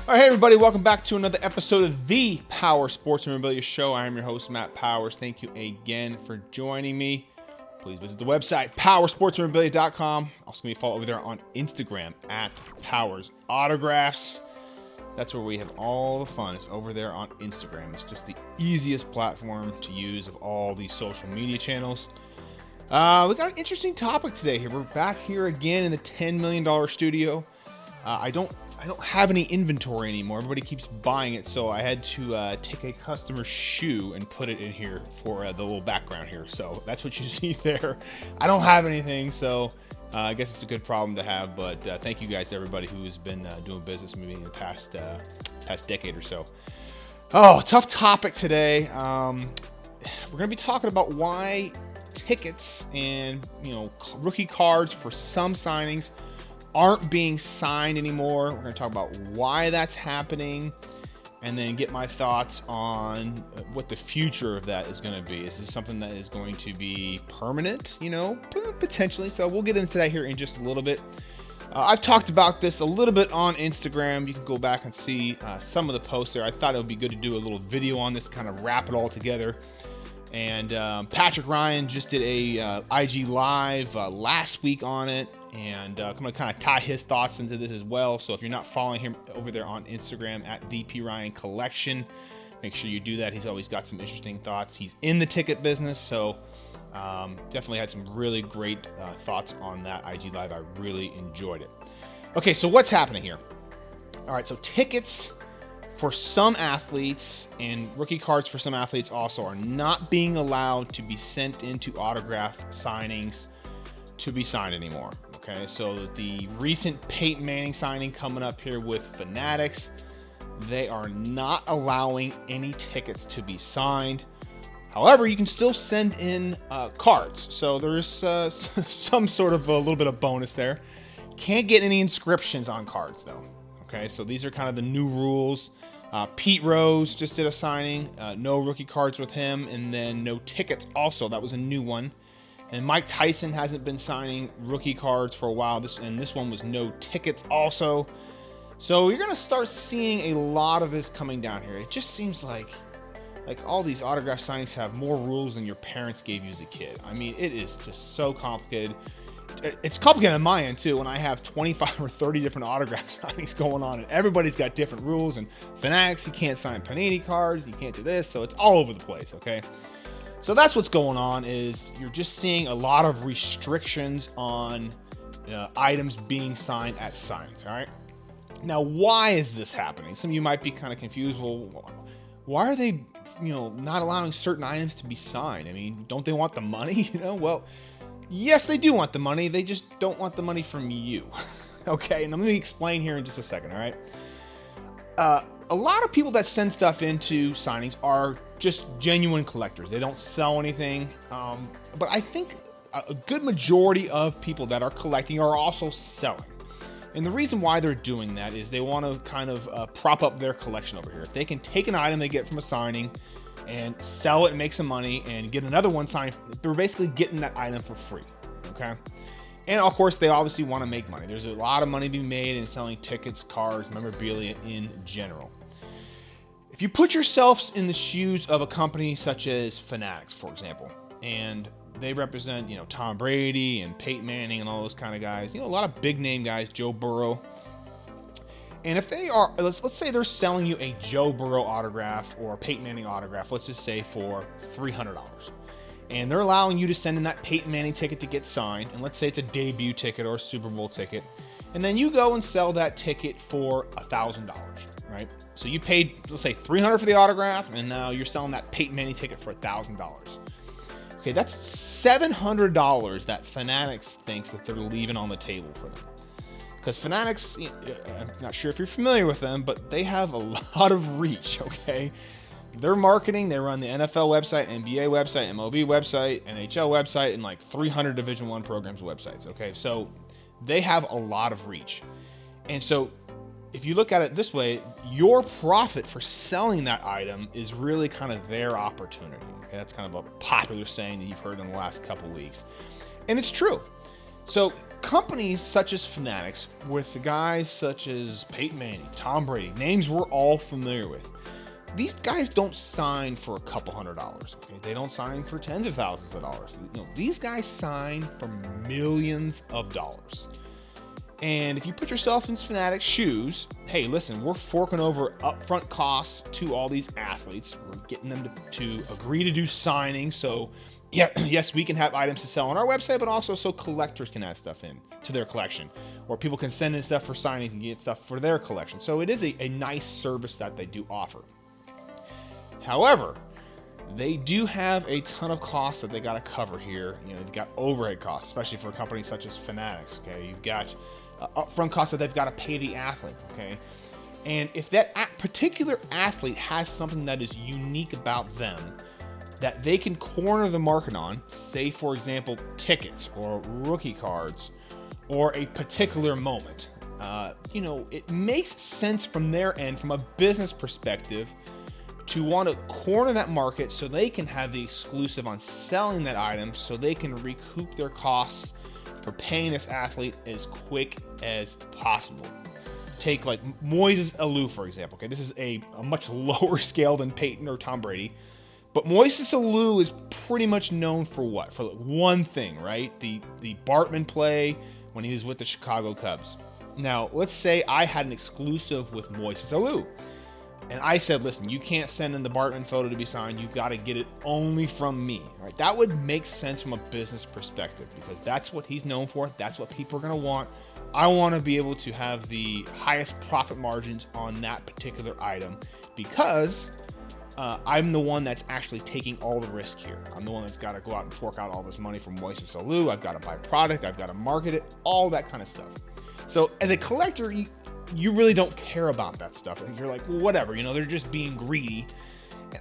All right, hey everybody, welcome back to another episode of the Power Sports Memorabilia Show. I am your host, Matt Powers. Thank you again for joining me. Please visit the website, powersportsmemorabilia.com. Also, give me a follow over there on Instagram at Powers Autographs. That's where we have all the fun. It's over there on Instagram. It's just the easiest platform to use of all these social media channels. We got an interesting topic today here. We're back here again in the $10 million studio. I don't have any inventory anymore. Everybody keeps buying it, so I had to take a customer's shoe and put it in here for the little background here. So that's what you see there. I don't have anything, so I guess it's a good problem to have. But thank you guys to everybody who's been doing business with me in the past decade or so. Oh, tough topic today. We're gonna be talking about why tickets and rookie cards for some signings aren't being signed anymore. We're going to talk about why that's happening and then get my thoughts on what the future of that is going to be. Is this something that is going to be permanent? Potentially. So we'll get into that here in just a little bit. I've talked about this a little bit on Instagram. You can go back and see some of the posts there. I thought it would be good to do a little video on this, kind of wrap it all together. And Patrick Ryan just did a IG Live last week on it. And I'm going to kind of tie his thoughts into this as well. So if you're not following him over there on Instagram at DP Ryan Collection, make sure you do that. He's always got some interesting thoughts. He's in the ticket business. So definitely had some really great thoughts on that IG Live. I really enjoyed it. Okay, so what's happening here? All right, so tickets for some athletes and rookie cards for some athletes also are not being allowed to be sent into autograph signings to be signed anymore. Okay, so the recent Peyton Manning signing coming up here with Fanatics, they are not allowing any tickets to be signed. However, you can still send in cards. So there's some sort of a little bit of bonus there. Can't get any inscriptions on cards though. Okay, so these are kind of the new rules. Pete Rose just did a signing, no rookie cards with him, and then no tickets also. That was a new one. And Mike Tyson hasn't been signing rookie cards for a while. This one was no tickets also. So you're going to start seeing a lot of this coming down here. It just seems like all these autograph signings have more rules than your parents gave you as a kid. I mean, it is just so complicated. It's complicated on my end too when I have 25 or 30 different autograph signings going on and everybody's got different rules. And Fanatics, you can't sign Panini cards, you can't do this, so it's all over the place, okay? So that's what's going on, is you're just seeing a lot of restrictions on items being signed at signings, all right? Now, why is this happening? Some of you might be kind of confused. Well, why are they, not allowing certain items to be signed? I mean, don't they want the money? Well, yes, they do want the money. They just don't want the money from you, okay? And let me explain here in just a second, all right? A lot of people that send stuff into signings are just genuine collectors. They don't sell anything. But I think a good majority of people that are collecting are also selling. And the reason why they're doing that is they want to kind of prop up their collection over here. If they can take an item they get from a signing and sell it and make some money and get another one signed, they're basically getting that item for free, okay? And of course, they obviously want to make money. There's a lot of money being made in selling tickets, cards, memorabilia in general. If you put yourselves in the shoes of a company such as Fanatics, for example, and they represent, Tom Brady and Peyton Manning and all those kind of guys, a lot of big name guys, Joe Burrow. And if they are, let's say they're selling you a Joe Burrow autograph or a Peyton Manning autograph, let's just say for $300. And they're allowing you to send in that Peyton Manning ticket to get signed. And let's say it's a debut ticket or a Super Bowl ticket. And then you go and sell that ticket for $1,000, right? So you paid, let's say $300 for the autograph, and now you're selling that Peyton Manning ticket for $1,000. Okay, that's $700 that Fanatics thinks that they're leaving on the table for them. Because Fanatics, I'm not sure if you're familiar with them, but they have a lot of reach, okay? Their marketing, they run the NFL website, NBA website, MLB website, NHL website, and like 300 Division I programs websites, okay? So they have a lot of reach. And so if you look at it this way, your profit for selling that item is really kind of their opportunity. Okay? That's kind of a popular saying that you've heard in the last couple weeks. And it's true. So companies such as Fanatics, with the guys such as Peyton Manning, Tom Brady, names we're all familiar with, these guys don't sign for a couple $100s. Okay, they don't sign for tens of thousands of dollars. These guys sign for millions of dollars. And if you put yourself in Fanatics' shoes, hey, listen, we're forking over upfront costs to all these athletes. We're getting them to agree to do signings. So, yeah, yes, we can have items to sell on our website, but also so collectors can add stuff in to their collection, or people can send in stuff for signings and get stuff for their collection. So it is a nice service that they do offer. However, they do have a ton of costs that they got to cover here. You've got overhead costs, especially for a company such as Fanatics. Okay, you've got upfront costs that they've got to pay the athlete. Okay, and if that particular athlete has something that is unique about them that they can corner the market on, say for example tickets or rookie cards or a particular moment, it makes sense from their end, from a business perspective, to want to corner that market so they can have the exclusive on selling that item, so they can recoup their costs for paying this athlete as quick as possible. Take like Moises Alou, for example. Okay, this is a much lower scale than Peyton or Tom Brady, but Moises Alou is pretty much known for what? For one thing, right? The Bartman play when he was with the Chicago Cubs. Now, let's say I had an exclusive with Moises Alou, and I said, listen, you can't send in the Bartman photo to be signed. You've got to get it only from me. Right? That would make sense from a business perspective, because that's what he's known for. That's what people are going to want. I want to be able to have the highest profit margins on that particular item, because I'm the one that's actually taking all the risk here. I'm the one that's got to go out and fork out all this money from Moises Alou. I've got to buy product. I've got to market it, all that kind of stuff. So as a collector, you really don't care about that stuff. You're like, well, whatever, they're just being greedy.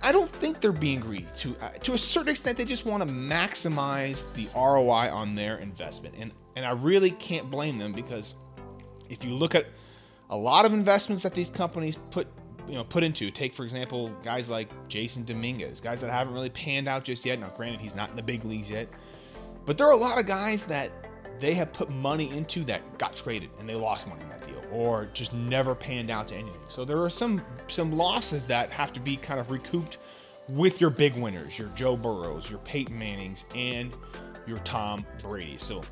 I don't think they're being greedy. To a certain extent, they just want to maximize the ROI on their investment. And I really can't blame them, because if you look at a lot of investments that these companies put into, take, for example, guys like Jason Dominguez, guys that haven't really panned out just yet. Now, granted, he's not in the big leagues yet, but there are a lot of guys that they have put money into that got traded and they lost money in that deal, or just never panned out to anything. So there are some losses that have to be kind of recouped with your big winners, your Joe Burrows, your Peyton Mannings, and your Tom Brady. So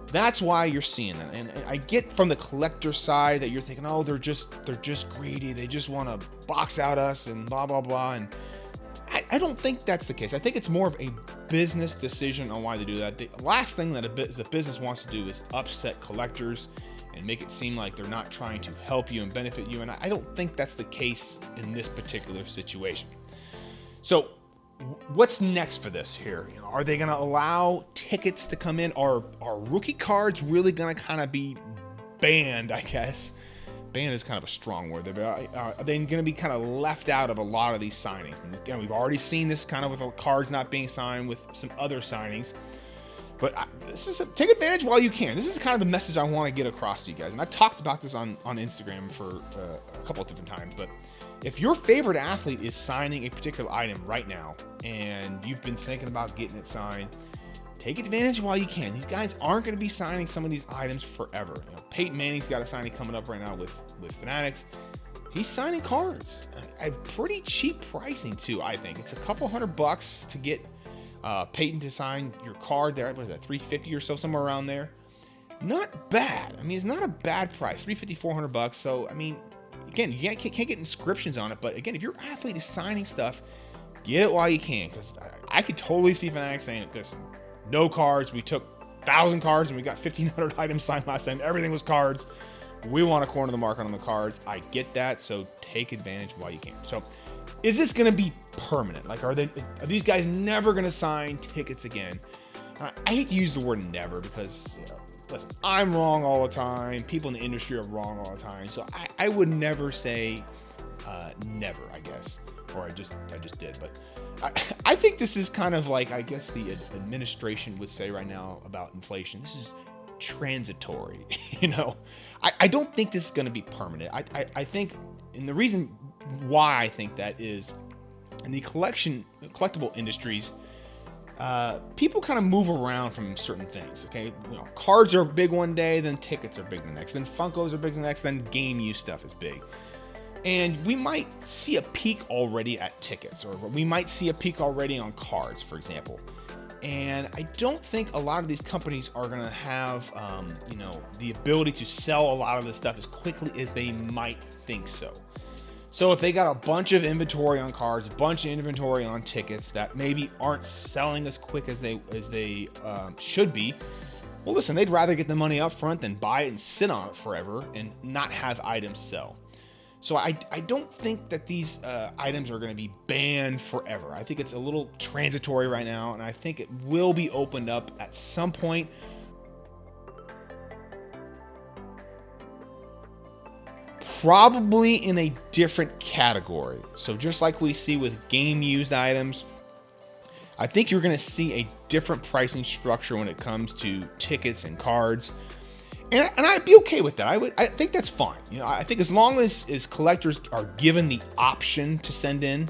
that's why you're seeing that. And I get from the collector side that you're thinking, oh, they're just greedy. They just want to box out us and blah, blah, blah. And I don't think that's the case. I think it's more of a business decision on why they do that. The last thing that the business wants to do is upset collectors and make it seem like they're not trying to help you and benefit you. And I don't think that's the case in this particular situation. So what's next for this here? Are they going to allow tickets to come in? Are rookie cards really going to kind of be banned, I guess? Banned is kind of a strong word. Are they going to be kind of left out of a lot of these signings? And again, we've already seen this kind of with the cards not being signed with some other signings. But take advantage while you can. This is kind of the message I want to get across to you guys. And I've talked about this on Instagram for a couple of different times. But if your favorite athlete is signing a particular item right now, and you've been thinking about getting it signed, take advantage while you can. These guys aren't going to be signing some of these items forever. Peyton Manning's got a signing coming up right now with Fanatics. He's signing cards at pretty cheap pricing too. I think it's a couple $100 to get Peyton to sign your card there. What is that, $350 or so, somewhere around there? Not bad. I mean, it's not a bad price, $350, $400. So I mean, again, you can't get inscriptions on it, but again, if your athlete is signing stuff, get it while you can, because I could totally see Fanatics saying, listen, no cards. We took 1,000 cards and we got 1,500 items signed last time. Everything was cards. We want to corner the market on the cards. I get that. So take advantage while you can. So is this going to be permanent? Like, are these guys never going to sign tickets again? I hate to use the word never, because listen, I'm wrong all the time. People in the industry are wrong all the time. So I would never say never, I guess. Or I just did. But I think this is kind of like, I guess the administration would say right now about inflation. This is transitory. I don't think this is going to be permanent. I think, and the reason why I think that is, in the collectible industries, people kind of move around from certain things. Okay, cards are big one day, then tickets are big the next, then Funkos are big the next, then game use stuff is big. And we might see a peak already at tickets, or we might see a peak already on cards, for example. And I don't think a lot of these companies are going to have, the ability to sell a lot of this stuff as quickly as they might think so. So if they got a bunch of inventory on cards, a bunch of inventory on tickets that maybe aren't selling as quick as they should be, well, listen, they'd rather get the money up front than buy it and sit on it forever and not have items sell. So I don't think that these items are going to be banned forever. I think it's a little transitory right now, and I think it will be opened up at some point. Probably in a different category. So just like we see with game used items, I think you're going to see a different pricing structure when it comes to tickets and cards. And I'd be okay with that. I think that's fine. I think as long as collectors are given the option to send in,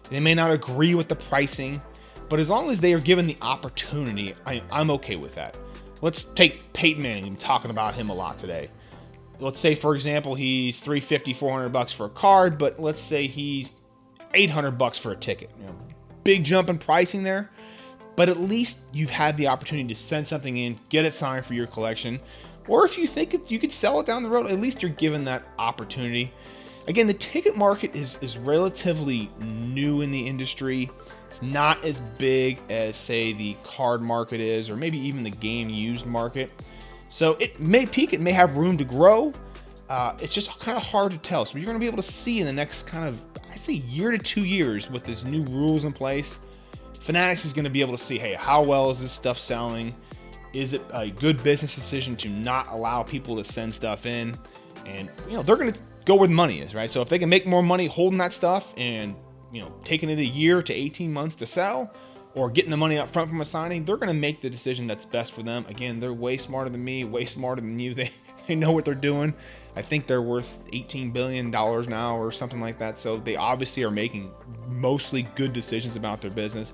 they may not agree with the pricing, but as long as they are given the opportunity, I'm okay with that. Let's take Peyton Manning. I'm talking about him a lot today. Let's say, for example, he's $350, $400 for a card, but let's say he's $800 for a ticket. Big jump in pricing there, but at least you've had the opportunity to send something in, get it signed for your collection. Or if you think you could sell it down the road, at least you're given that opportunity. Again, the ticket market is relatively new in the industry. It's not as big as, say, the card market is, or maybe even the game used market. So it may peak, it may have room to grow. It's just kind of hard to tell. So you're going to be able to see in the next kind of, I'd say, year to 2 years with this new rules in place. Fanatics is going to be able to see, hey, how well is this stuff selling? Is it a good business decision to not allow people to send stuff in? And, they're going to go where the money is, right? So if they can make more money holding that stuff and, taking it a year to 18 months to sell, or getting the money up front from a signing, they're going to make the decision that's best for them. Again, they're way smarter than me, way smarter than you. They know what they're doing. I think they're worth $18 billion now or something like that. So they obviously are making mostly good decisions about their business.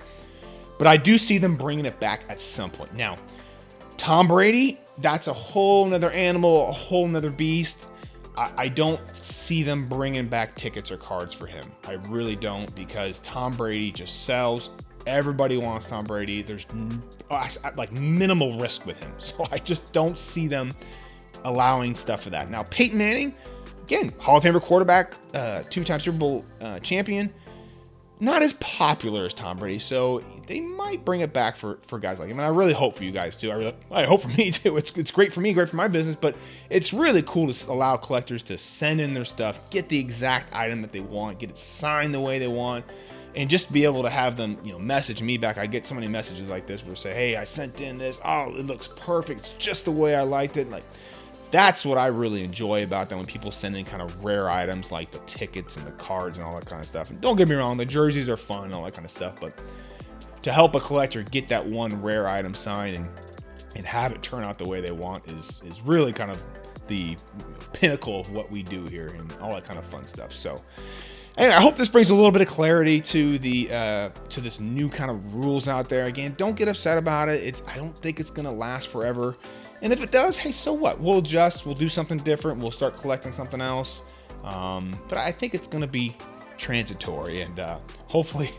But I do see them bringing it back at some point. Now, Tom Brady, that's a whole nother animal, a whole nother beast. I don't see them bringing back tickets or cards for him. I really don't, because Tom Brady just sells. Everybody wants Tom Brady. There's like minimal risk with him. So I just don't see them allowing stuff for that. Now, Peyton Manning, again, Hall of Famer quarterback, two-time Super Bowl champion. Not as popular as Tom Brady, so they might bring it back for guys like him. And I really hope for you guys too. I hope for me too. It's great for me, great for my business, but it's really cool to allow collectors to send in their stuff, get the exact item that they want, get it signed the way they want, and just be able to have them, message me back. I get so many messages like this where they say, hey, I sent in this. Oh, it looks perfect. It's just the way I liked it. Like, that's what I really enjoy about them, when people send in kind of rare items like the tickets and the cards and all that kind of stuff. And don't get me wrong, the jerseys are fun and all that kind of stuff, but to help a collector get that one rare item signed and have it turn out the way they want is really kind of the pinnacle of what we do here and all that kind of fun stuff. So anyway, I hope this brings a little bit of clarity to to this new kind of rules out there. Again, don't get upset about it. I don't think it's going to last forever. And if it does, hey, so what? We'll adjust. We'll do something different. We'll start collecting something else. But I think it's going to be transitory, and hopefully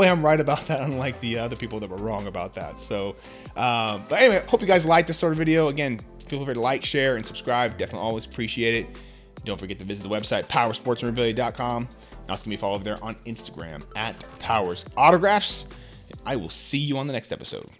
I'm right about that, unlike the other people that were wrong about that. So, but anyway, hope you guys like this sort of video. Again, feel free to like, share, and subscribe. Definitely always appreciate it. Don't forget to visit the website, powersportsmemorabilia.com. And also give me a follow over there on Instagram at Powers Autographs. I will see you on the next episode.